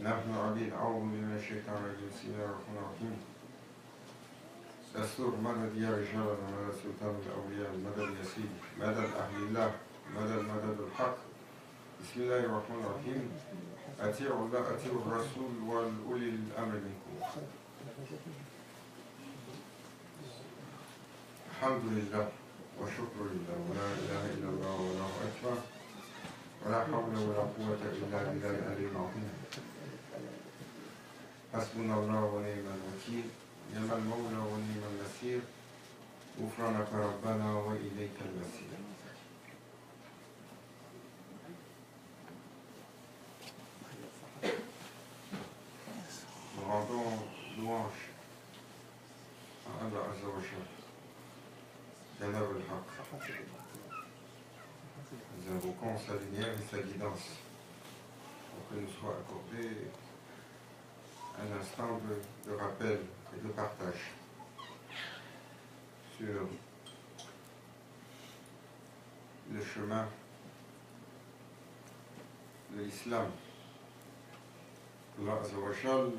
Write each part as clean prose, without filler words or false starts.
نحن عبيد أعوذ من الشيطان الرجيم بسم الله الرحمن الرحيم دستور مدد يا رجالنا مدد سلطان الأولياء مدد يا سيدي مدد أهل الله مدد الحق بسم الله الرحمن الرحيم أطيعوا الله أطيعوا الرسول والأولي الأمر منكم الحمد لله وشكر لله ولا إله إلا الله والله أكبر ولا حول ولا قوة إلا بالله العلي العظيم حسبنا الله ونعم الوكيل نعم المولى ونعم النصير غفرانك ربنا وإليك المصير. Nous rendons louange à Allah Azza wa Jal, Jalal al-Haq. Nous invoquons sa lumière et sa guidance pour que nous soit accordé un instant de rappel et de partage sur le chemin de l'islam. Allah Azza wa Jal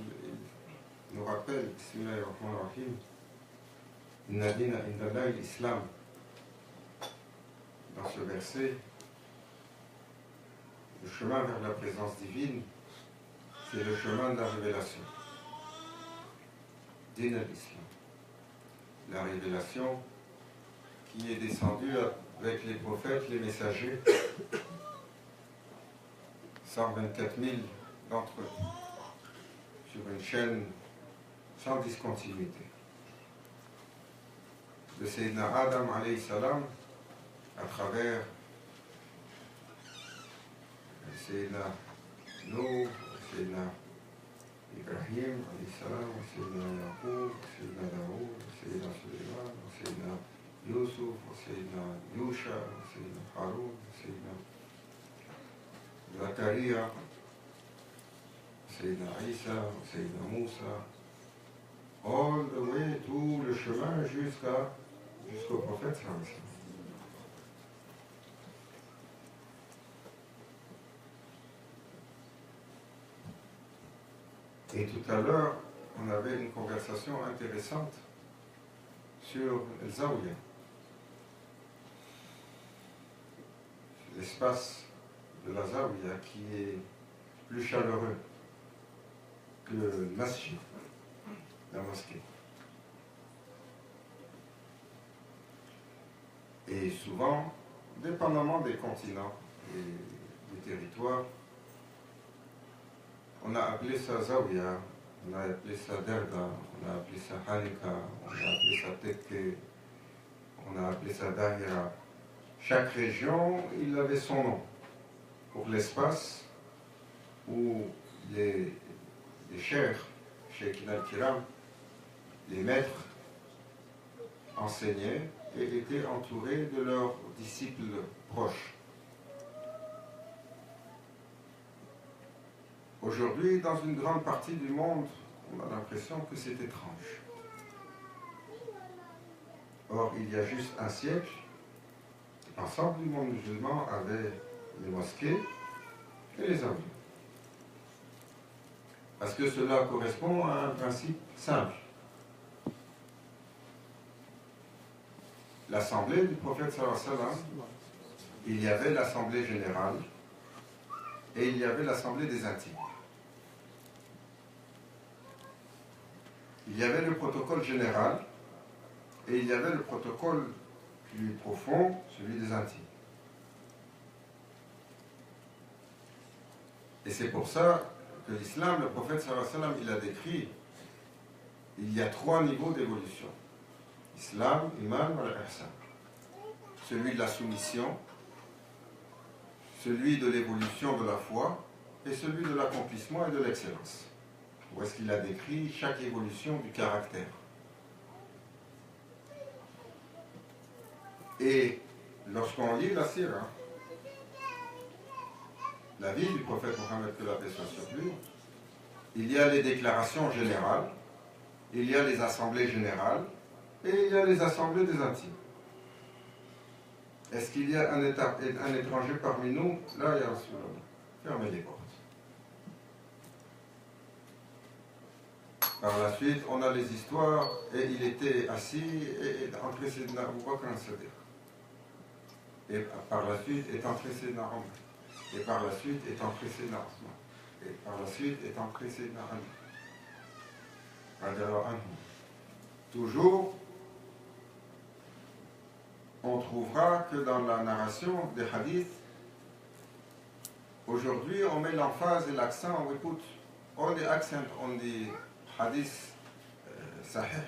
nous rappelle, Bismillah ar-Rahman ar-Rahim, Inna dina indallahi l'islam. Dans ce verset, le chemin vers la présence divine, c'est le chemin de la révélation. Din al-Islam. La révélation qui est descendue avec les prophètes, les messagers, 124 000 d'entre eux, sur une chaîne sans discontinuité. De Sayyidina Adam alayhi salam, à travers Sayyidina Nuh, Sayyidina Ibrahim alayhi salam, Sayyidina Yaqub, Sayyidina Daoud, Sayyidina Suleiman, Sayyidina Yusuf, Sayyidina Yusha, Sayyidina Haroun, Sayyidina Zakaria, Sayyidina Isa, Sayyidina Moussa, all the way, tout le chemin jusqu'au prophète sallallahu alayhi wa sallam. Et tout à l'heure, on avait une conversation intéressante sur le Zawiya, l'espace de la Zawiya qui est plus chaleureux que le masjid, la mosquée. Et souvent, dépendamment des continents et des territoires, on a appelé ça Zawiya, on a appelé ça Derga, on a appelé ça Halika, on a appelé ça Tekke, on a appelé ça Dahira. Chaque région, il avait son nom pour l'espace où les cheikhs, Cheikh al-Kiram, les maîtres, enseignaient et étaient entourés de leurs disciples proches. Aujourd'hui, dans une grande partie du monde, on a l'impression que c'est étrange. Or, il y a juste un siècle, l'ensemble du monde musulman avait les mosquées et les avions. Parce que cela correspond à un principe simple. L'assemblée du prophète sallallahu alayhi wa sallam, il y avait l'assemblée générale et il y avait l'assemblée des intimes. Il y avait le protocole général et il y avait le protocole plus profond, celui des intimes. Et c'est pour ça que l'islam, le prophète sallallahu alayhi wa sallam, il a décrit, il y a 3 niveaux d'évolution. Islam, Iman, Ihsan. Celui de la soumission, celui de l'évolution de la foi et celui de l'accomplissement et de l'excellence. Où est-ce qu'il a décrit chaque évolution du caractère. Et lorsqu'on lit la sira, la vie du prophète Mohammed, que la paix soit sur lui, il y a les déclarations générales, il y a les assemblées générales et il y a les assemblées des intimes. Est-ce qu'il y a un étranger parmi nous? Là, il y a Rasulallah. Fermez les portes. Par la suite, on a les histoires, et il était assis, et entré Sayyidina Abu Bakr al-Sadiq. Et par la suite, est entré Sayyidina Omar. Et par la suite, est entré Sayyidina Othman. Et par la suite, est entré Sayyidina Ali. Radiallahu anhu. Toujours, on trouvera que dans la narration des hadiths, aujourd'hui, on met l'emphase et l'accent, on écoute, all the accent on the hadith sahih.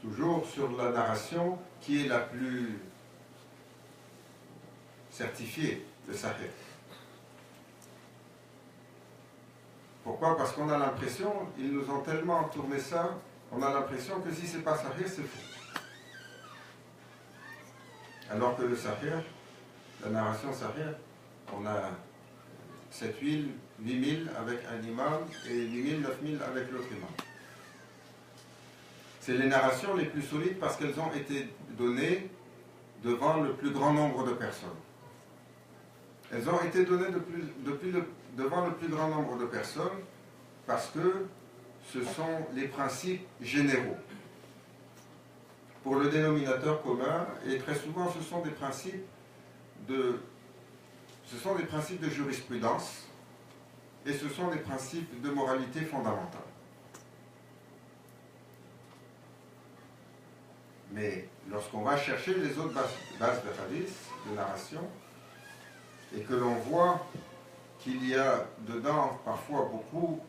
Toujours sur la narration qui est la plus certifiée de sahih. Pourquoi? Parce qu'on a l'impression, ils nous ont tellement tourné ça, on a l'impression que si c'est pas sahih, c'est faux. Alors que le sahih, la narration sahih, on a 7 000, 8 000 avec un imam et 8 000, 9 000 avec l'autre imam. C'est les narrations les plus solides parce qu'elles ont été données devant le plus grand nombre de personnes. Elles ont été données devant le plus grand nombre de personnes parce que ce sont les principes généraux pour le dénominateur commun, et très souvent ce sont des principes de jurisprudence et ce sont des principes de moralité fondamentale. Mais lorsqu'on va chercher les autres bases de hadith, de narration, et que l'on voit qu'il y a dedans parfois beaucoup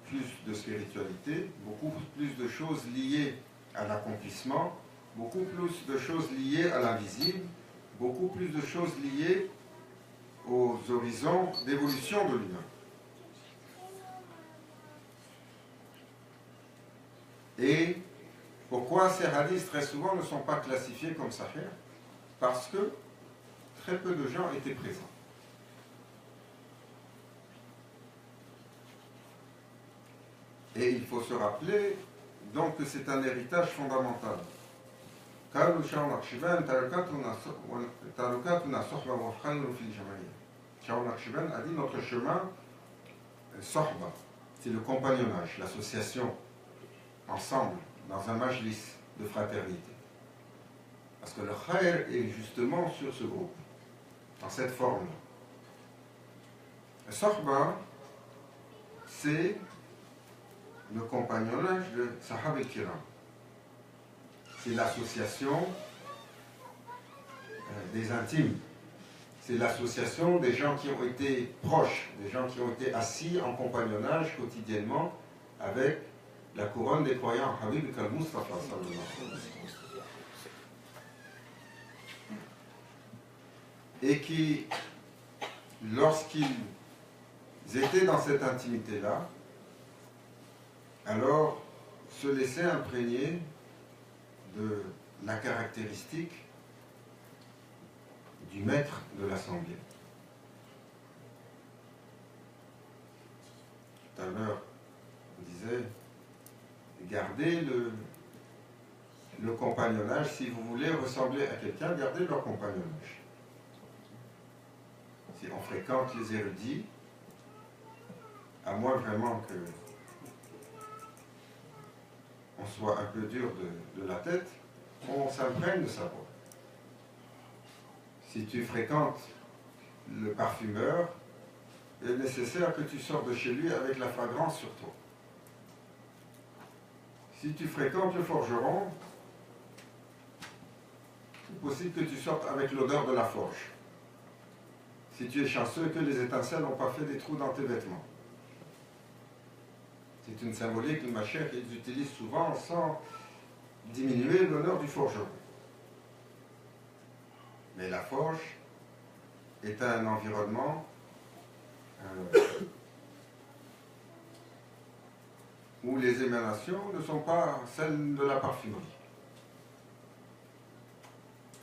plus de spiritualité, beaucoup plus de choses liées à l'accomplissement, beaucoup plus de choses liées à l'invisible, beaucoup plus de choses liées aux horizons d'évolution de l'humain. Et pourquoi ces hadiths très souvent ne sont pas classifiés comme sahih? Parce que très peu de gens étaient présents. Et il faut se rappeler donc que c'est un héritage fondamental. Shaw Naqshband a dit notre chemin, sohba, c'est le compagnonnage, l'association ensemble dans un majlis de fraternité. Parce que le khair est justement sur ce groupe, dans cette forme-là. Le sohba, c'est le compagnonnage de Sahaba al-Kiram. C'est l'association des intimes. C'est l'association des gens qui ont été proches, des gens qui ont été assis en compagnonnage quotidiennement avec la couronne des croyants, Habib al-Mustafa sallallahu alayhi wa sallam. Et qui, lorsqu'ils étaient dans cette intimité-là, alors se laissaient imprégner de la caractéristique du maître de l'assemblée. Tout à l'heure, on disait, gardez le compagnonnage. Si vous voulez ressembler à quelqu'un, gardez leur compagnonnage. Si on fréquente les érudits, à moins vraiment que on soit un peu dur de la tête, on s'imprègne de sa voix. Si tu fréquentes le parfumeur, il est nécessaire que tu sortes de chez lui avec la fragrance sur toi. Si tu fréquentes le forgeron, c'est possible que tu sortes avec l'odeur de la forge. Si tu es chanceux que les étincelles n'ont pas fait des trous dans tes vêtements. C'est une symbolique de ma chère qu'ils utilisent souvent sans diminuer l'honneur du forgeron. Mais la forge est un environnement où les émanations ne sont pas celles de la parfumerie.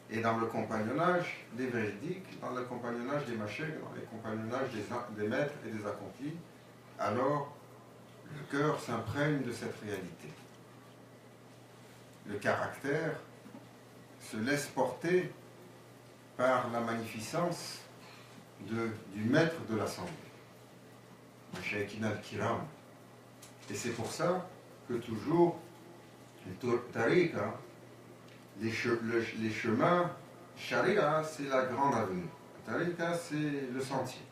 Et dans le compagnonnage des véridiques, dans le compagnonnage des machèques, dans le compagnonnage des maîtres et des accomplis, alors le cœur s'imprègne de cette réalité. Le caractère se laisse porter par la magnificence du maître de l'assemblée, Shaykhin al-Kiram, Et c'est pour ça que toujours, le tariqa, les chemins, sharia, c'est la grande avenue. Le tariqa, c'est le sentier.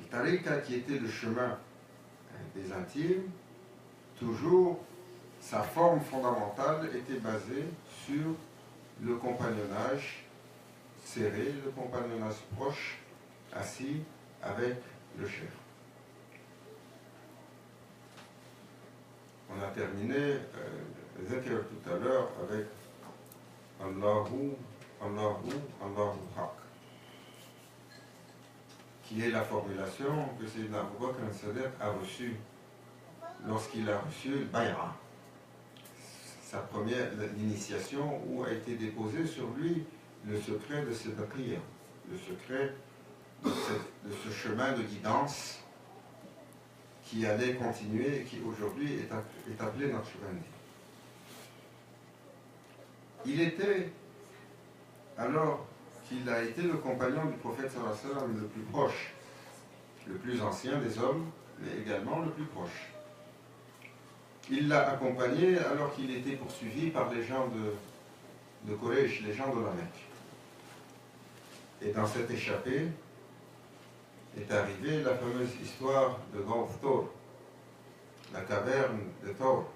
Le tariqa qui était le chemin des intimes, toujours, sa forme fondamentale était basée sur le compagnonnage serré, le compagnonnage proche, assis avec le chef. On a terminé Zikr tout à l'heure avec Allahu, Allahu, Allahu Haq, qui est la formulation que Sayyidina Abu Bakr al-Siddiq a reçue lorsqu'il a reçu le Bay'a, sa première initiation, où a été déposé sur lui le secret de cette prière, le secret de ce chemin de guidance qui allait continuer et qui aujourd'hui est appelé notre chemin de vie. Il était, alors qu'il a été le compagnon du prophète sallallahu alayhi wa sallam le plus proche, le plus ancien des hommes, mais également le plus proche. Il l'a accompagné alors qu'il était poursuivi par les gens de Quraysh, les gens de la Mecque. Et dans cette échappée est arrivée la fameuse histoire de Gawth Thor, la caverne de Thor,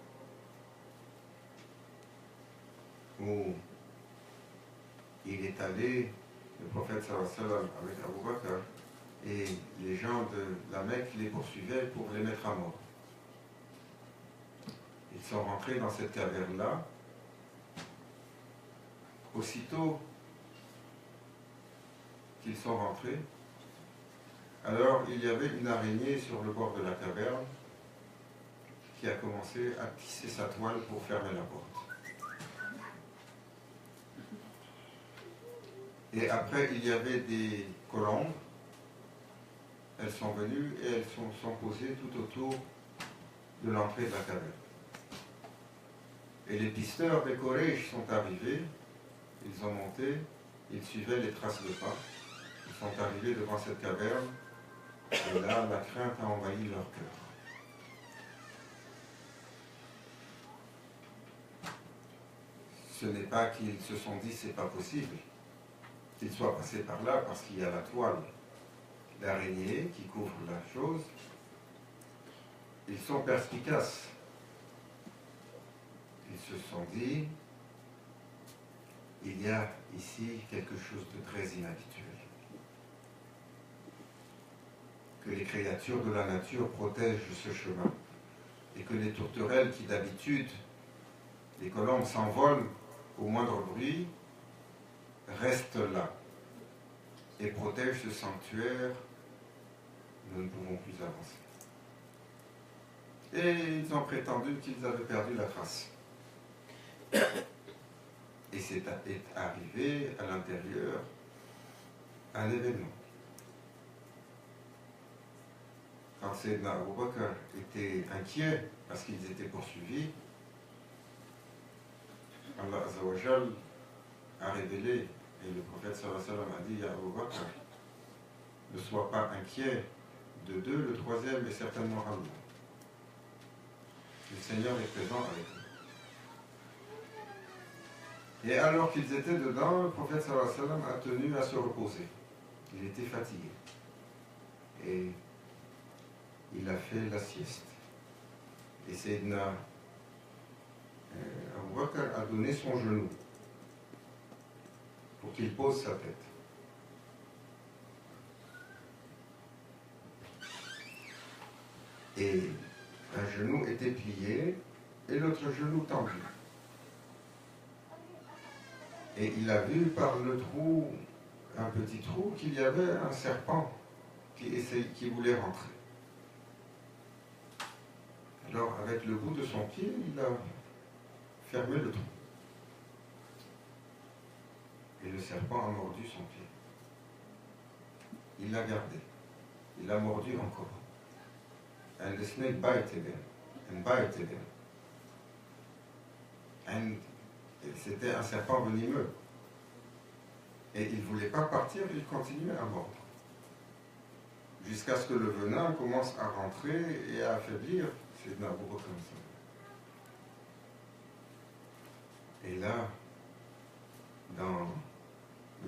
où il est allé, le prophète sallallahu alayhi wa sallam, avec Abu Bakr, et les gens de la Mecque les poursuivaient pour les mettre à mort. Ils sont rentrés dans cette caverne-là. Aussitôt qu'ils sont rentrés, alors il y avait une araignée sur le bord de la caverne qui a commencé à tisser sa toile pour fermer la porte. Et après, il y avait des colombes. Elles sont venues et elles sont posées tout autour de l'entrée de la caverne. Et les pisteurs des Quraysh sont arrivés, ils ont monté, ils suivaient les traces de pas, ils sont arrivés devant cette caverne, et là, la crainte a envahi leur cœur. Ce n'est pas qu'ils se sont dit c'est pas possible qu'ils soient passés par là parce qu'il y a la toile d'araignée qui couvre la chose. Ils sont perspicaces. Ils se sont dit, il y a ici quelque chose de très inhabituel. Que les créatures de la nature protègent ce chemin et que les tourterelles qui d'habitude, les colombes s'envolent au moindre bruit, restent là et protègent ce sanctuaire, nous ne pouvons plus avancer. Et ils ont prétendu qu'ils avaient perdu la trace. Et c'est arrivé à l'intérieur un événement. Quand Sayyidina Abu Bakr était inquiet parce qu'ils étaient poursuivis, Allah Azza wa Jal a révélé, et le prophète sallallahu alayhi wa sallam a dit à Abu Bakr, ne sois pas inquiet de deux, le troisième est certainement Allah. Le Seigneur est présent avec eux. Et alors qu'ils étaient dedans, le prophète sallallahu alayhi wa sallam a tenu à se reposer. Il était fatigué. Et il a fait la sieste. Et Sayyidina Abu Bakr a donné son genou pour qu'il pose sa tête. Et un genou était plié et l'autre genou tendu. Et il a vu par le trou, un petit trou, qu'il y avait un serpent qui voulait rentrer. Alors, avec le bout de son pied, il a fermé le trou. Et le serpent a mordu son pied. Il l'a gardé. Il l'a mordu encore. And the snake bite again. And bite again. And c'était un serpent venimeux. Et il ne voulait pas partir, il continuait à mordre. Jusqu'à ce que le venin commence à rentrer et à affaiblir Sayyidina Abu Bakr. Et là, dans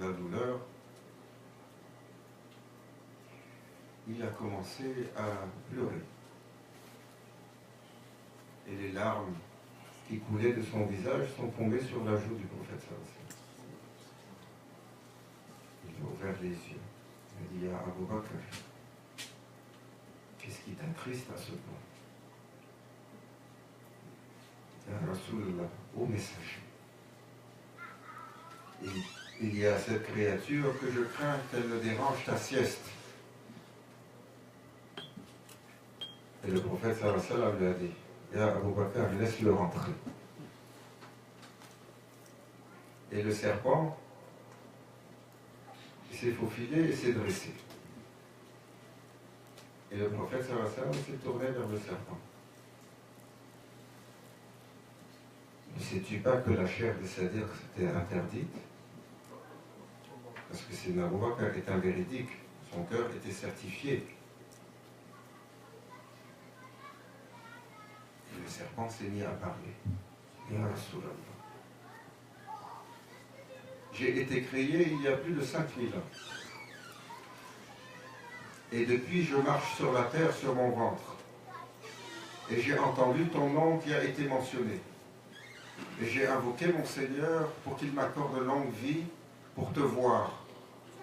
la douleur, il a commencé à pleurer. Et les larmes qui coulaient de son visage sont tombées sur la joue du prophète sallallahu. Il a ouvert les yeux. Il a dit à Abu Bakr, qu'est-ce qui t'attriste à ce point? Ya Rasulallah, ô messager. Il y a cette créature que je crains qu'elle ne dérange ta sieste. Et le prophète sallallahu alayhi wa sallam lui a dit, Ya Abu Bakr, laisse-le rentrer. Et le serpent, il s'est faufilé et s'est dressé. Et le prophète sallallahu alayhi wa sallam s'est tourné vers le serpent. Ne sais-tu pas que la chair des sadirs était interdite? Parce que c'est Abu Bakr est un véridique, son cœur était certifié. Et le serpent s'est mis à parler. Ya Rasulallah. J'ai été créé il y a plus de 5000 ans. Et depuis, je marche sur la terre sur mon ventre. Et j'ai entendu ton nom qui a été mentionné. Et j'ai invoqué mon Seigneur pour qu'il m'accorde longue vie, pour te voir,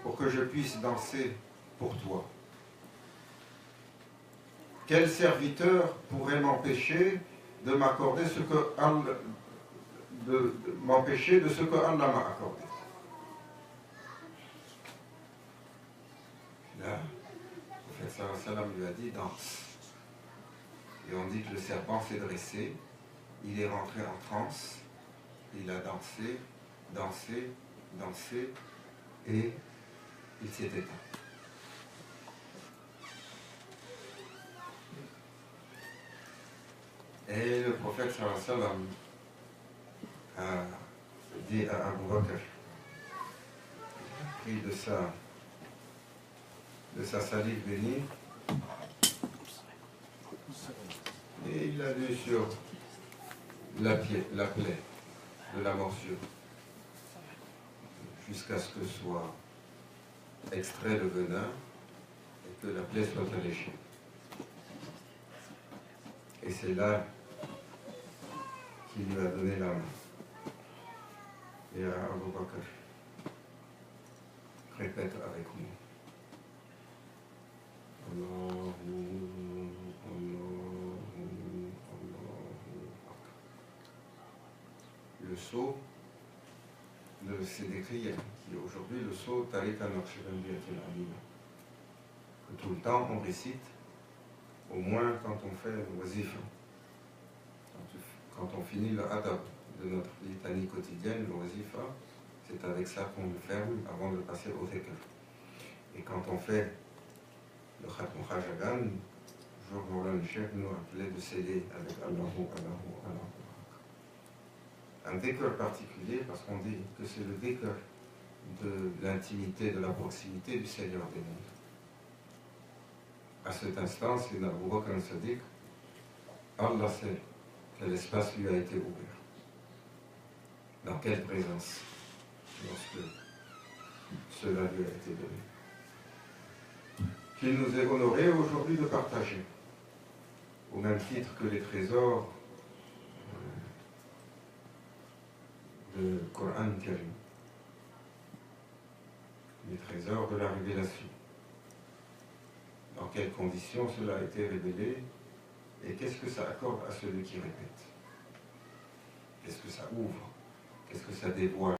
pour que je puisse danser pour toi. Quel serviteur pourrait m'empêcher de m'accorder ce que Allah, m'empêcher de ce que Allah m'a accordé? Là, le prophète sallallahu alayhi wa sallam lui a dit danse. Et on dit que le serpent s'est dressé, il est rentré en transe, il a dansé, dansé, dansé, et il s'est éteint. Et le prophète sallallahu alayhi wa sallam a dit à Abu Bakr, il a pris de sa salive bénie, et il l'a lu sur la plaie de la morsure, jusqu'à ce que soit extrait le venin et que la plaie soit alléchée. Et c'est là qu'il lui a donné la main. Et à Abu Bakr, répète avec nous. Allahu, Allahu, Allahu Akbar. Le sceau, c'est décrit qui aujourd'hui le sceau Tariqa Naqshbandiyatil Alima, que tout le temps on récite, au moins quand on fait le wazifa. Quand on finit le adab de notre litanie quotidienne, le wazifa, c'est avec ça qu'on le ferme avant de passer au dhikr. Et quand on fait le Khatm Khajagan, le jour où le chef nous appelait de céder avec Allahu, Allahu, Allahu. Un dhikr particulier parce qu'on dit que c'est le dhikr de l'intimité, de la proximité du Seigneur des mondes. À cet instant, c'est Abu Bakr al-Sadiq, Allah sait quel espace lui a été ouvert. Dans quelle présence lorsque cela lui a été donné. Qu'il nous est honoré aujourd'hui de partager, au même titre que les trésors de Coran Karim, les trésors de la révélation. Dans quelles conditions cela a été révélé et qu'est-ce que ça accorde à celui qui répète? Qu'est-ce que ça ouvre? Qu'est-ce que ça dévoile?